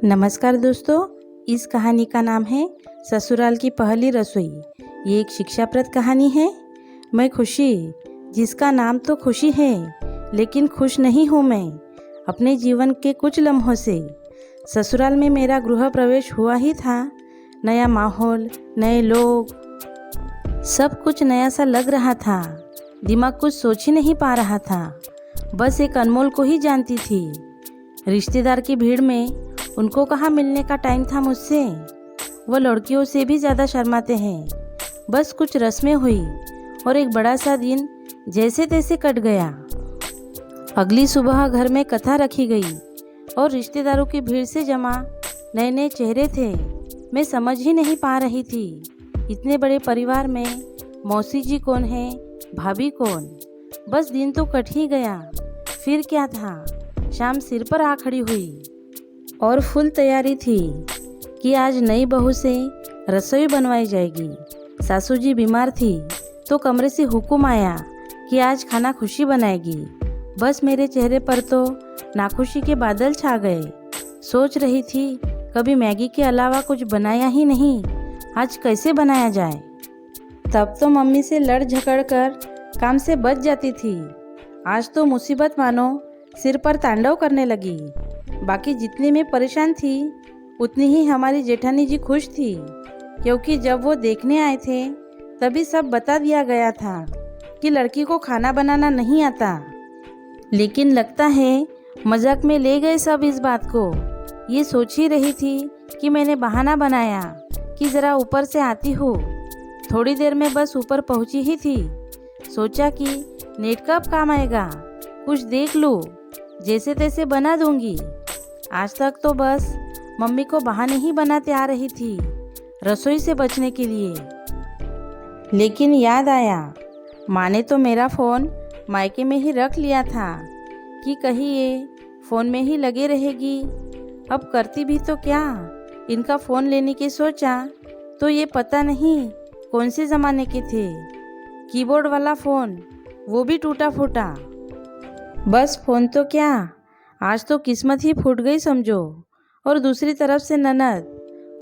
नमस्कार दोस्तों, इस कहानी का नाम है ससुराल की पहली रसोई। ये एक शिक्षाप्रद कहानी है। मैं खुशी, जिसका नाम तो खुशी है, लेकिन खुश नहीं हूँ मैं अपने जीवन के कुछ लम्हों से। ससुराल में मेरा गृह प्रवेश हुआ ही था। नया माहौल, नए लोग, सब कुछ नया सा लग रहा था। दिमाग कुछ सोच ही नहीं पा रहा था, बस एक अनमोल को ही जानती थी। रिश्तेदार की भीड़ में उनको कहाँ मिलने का टाइम था मुझसे। वो लड़कियों से भी ज़्यादा शर्माते हैं। बस कुछ रस्में हुई और एक बड़ा सा दिन जैसे तैसे कट गया। अगली सुबह घर में कथा रखी गई और रिश्तेदारों की भीड़ से जमा नए नए चेहरे थे। मैं समझ ही नहीं पा रही थी, इतने बड़े परिवार में मौसी जी कौन है, भाभी कौन। बस दिन तो कट ही गया। फिर क्या था, शाम सिर पर आ खड़ी हुई और फुल तैयारी थी कि आज नई बहू से रसोई बनवाई जाएगी। सासू जी बीमार थी तो कमरे से हुक्म आया कि आज खाना खुशी बनाएगी। बस मेरे चेहरे पर तो नाखुशी के बादल छा गए। सोच रही थी कभी मैगी के अलावा कुछ बनाया ही नहीं, आज कैसे बनाया जाए। तब तो मम्मी से लड़ झगड़ कर काम से बच जाती थी। आज तो मुसीबत मानो सिर पर तांडव करने लगी। बाकी जितनी मैं परेशान थी उतनी ही हमारी जेठानी जी खुश थी, क्योंकि जब वो देखने आए थे तभी सब बता दिया गया था कि लड़की को खाना बनाना नहीं आता। लेकिन लगता है मजाक में ले गए सब इस बात को। ये सोच ही रही थी कि मैंने बहाना बनाया कि ज़रा ऊपर से आती हूँ। थोड़ी देर में बस ऊपर पहुँची ही थी। सोचा कि नेट कब काम आएगा, कुछ देख लूँ, जैसे तैसे बना दूंगी। आज तक तो बस मम्मी को बहाने ही बनाते आ रही थी रसोई से बचने के लिए। लेकिन याद आया, माँ ने तो मेरा फ़ोन मायके में ही रख लिया था कि कहीं ये फ़ोन में ही लगे रहेगी। अब करती भी तो क्या, इनका फ़ोन लेने की सोचा तो ये पता नहीं कौन से ज़माने के थे। कीबोर्ड वाला फ़ोन, वो भी टूटा फूटा। बस फ़ोन तो क्या, आज तो किस्मत ही फूट गई समझो। और दूसरी तरफ से ननद,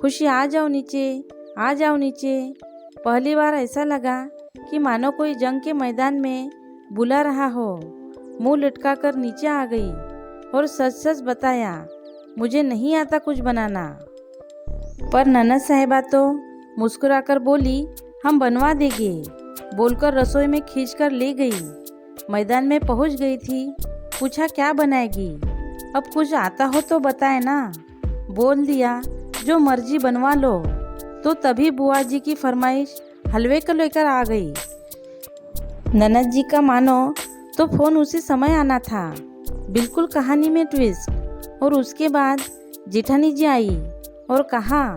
खुशी आ जाओ नीचे, आ जाओ नीचे। पहली बार ऐसा लगा कि मानो कोई जंग के मैदान में बुला रहा हो। मुंह लटका कर नीचे आ गई और सच सच बताया, मुझे नहीं आता कुछ बनाना। पर ननद साहिबा तो मुस्कुराकर बोली, हम बनवा देंगे, बोलकर रसोई में खींचकर ले गई। मैदान में पहुंच गई थी। पूछा क्या बनाएगी, अब कुछ आता हो तो बताए ना। बोल दिया जो मर्जी बनवा लो। तो तभी बुआ जी की फरमाइश हलवे को लेकर आ गई। ननद जी का मानो तो फ़ोन उसी समय आना था, बिल्कुल कहानी में ट्विस्ट। और उसके बाद जेठानी जी आई और कहा,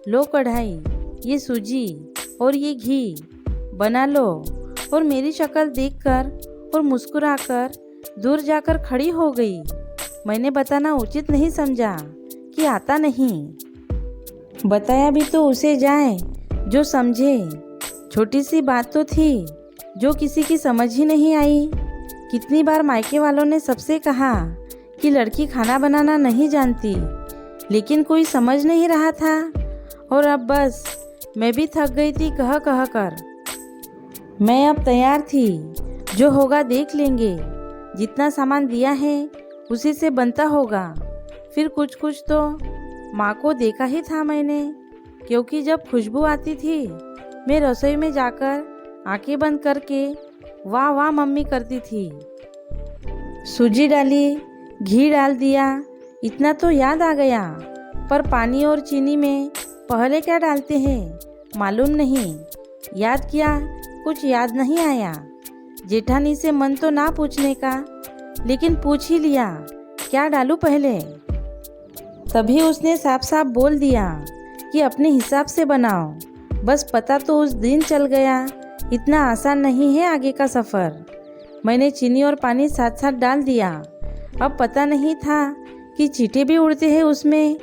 लो कढ़ाई, ये सूजी और ये घी, बना लो। और मेरी शक्ल देखकर और मुस्कुराकर दूर जाकर खड़ी हो गई। मैंने बताना उचित नहीं समझा कि आता नहीं। बताया भी तो उसे जाए जो समझे। छोटी सी बात तो थी जो किसी की समझ ही नहीं आई। कितनी बार मायके वालों ने सबसे कहा कि लड़की खाना बनाना नहीं जानती, लेकिन कोई समझ नहीं रहा था। और अब बस मैं भी थक गई थी कह कह कर। मैं अब तैयार थी, जो होगा देख लेंगे। जितना सामान दिया है उसी से बनता होगा। फिर कुछ कुछ तो माँ को देखा ही था मैंने, क्योंकि जब खुशबू आती थी मैं रसोई में जाकर आंखें बंद करके वाह वाह मम्मी करती थी। सूजी डाली, घी डाल दिया, इतना तो याद आ गया। पर पानी और चीनी में पहले क्या डालते हैं मालूम नहीं। याद किया, कुछ याद नहीं आया। जेठानी से मन तो ना पूछने का, लेकिन पूछ ही लिया, क्या डालूं पहले। तभी उसने साफ साफ बोल दिया कि अपने हिसाब से बनाओ। बस पता तो उस दिन चल गया, इतना आसान नहीं है आगे का सफ़र। मैंने चीनी और पानी साथ साथ डाल दिया। अब पता नहीं था कि चींटे भी उड़ते हैं उसमें।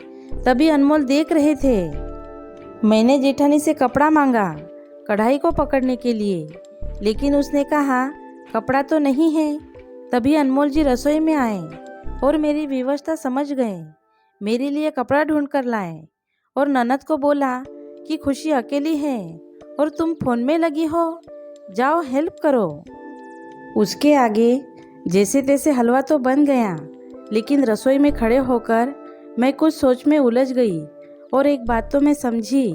तभी अनमोल देख रहे थे। मैंने जेठानी से कपड़ा मांगा कढ़ाई को पकड़ने के लिए, लेकिन उसने कहा कपड़ा तो नहीं है। तभी अनमोल जी रसोई में आए और मेरी व्यवस्था समझ गए। मेरे लिए कपड़ा ढूंढ कर लाए और ननद को बोला कि खुशी अकेली है और तुम फोन में लगी हो, जाओ हेल्प करो। उसके आगे जैसे तैसे हलवा तो बन गया, लेकिन रसोई में खड़े होकर मैं कुछ सोच में उलझ गई और एक बात तो मैं समझी,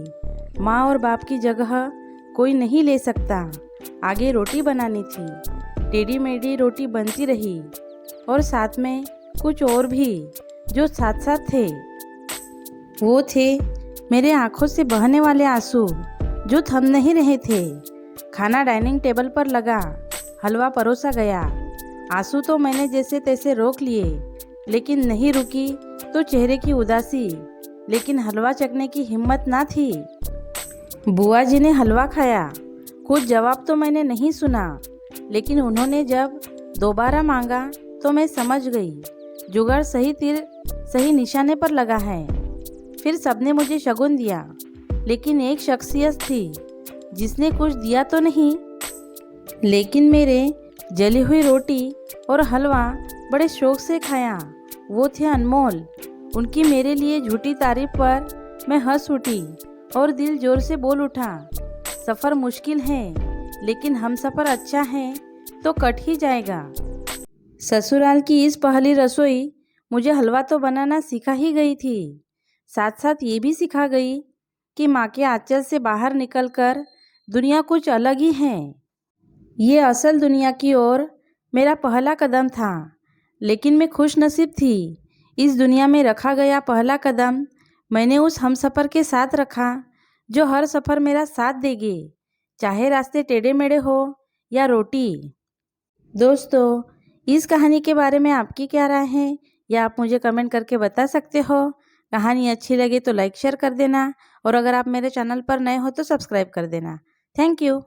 माँ और बाप की जगह कोई नहीं ले सकता। आगे रोटी बनानी थी। टेढ़ी मेढ़ी रोटी बनती रही और साथ में कुछ और भी जो साथ साथ थे। वो थे मेरे आंखों से बहने वाले आंसू जो थम नहीं रहे थे। खाना डाइनिंग टेबल पर लगा, हलवा परोसा गया। आंसू तो मैंने जैसे तैसे रोक लिए, लेकिन नहीं रुकी तो चेहरे की उदासी, लेकिन हलवा चखने की हिम्मत ना थी। बुआ जी ने हलवा खाया। कुछ जवाब तो मैंने नहीं सुना, लेकिन उन्होंने जब दोबारा मांगा तो मैं समझ गई, जुगाड़ सही तीर सही निशाने पर लगा है। फिर सबने मुझे शगुन दिया, लेकिन एक शख्सियत थी जिसने कुछ दिया तो नहीं, लेकिन मेरे जली हुई रोटी और हलवा बड़े शौक से खाया। वो थे अनमोल। उनकी मेरे लिए झूठी तारीफ पर मैं हंस उठी और दिल जोर से बोल उठा, सफ़र मुश्किल है, लेकिन हम सफ़र अच्छा है तो कट ही जाएगा। ससुराल की इस पहली रसोई मुझे हलवा तो बनाना सिखा ही गई थी, साथ साथ ये भी सिखा गई कि माँ के आंचल से बाहर निकलकर दुनिया कुछ अलग ही है। ये असल दुनिया की ओर मेरा पहला कदम था, लेकिन मैं खुश नसीब थी। इस दुनिया में रखा गया पहला कदम मैंने उस हमसफ़र के साथ रखा जो हर सफ़र मेरा साथ देगी, चाहे रास्ते टेढ़े मेढ़े हो या रोटी। दोस्तों, इस कहानी के बारे में आपकी क्या राय है, या आप मुझे कमेंट करके बता सकते हो। कहानी अच्छी लगे तो लाइक शेयर कर देना, और अगर आप मेरे चैनल पर नए हो तो सब्सक्राइब कर देना। Thank you.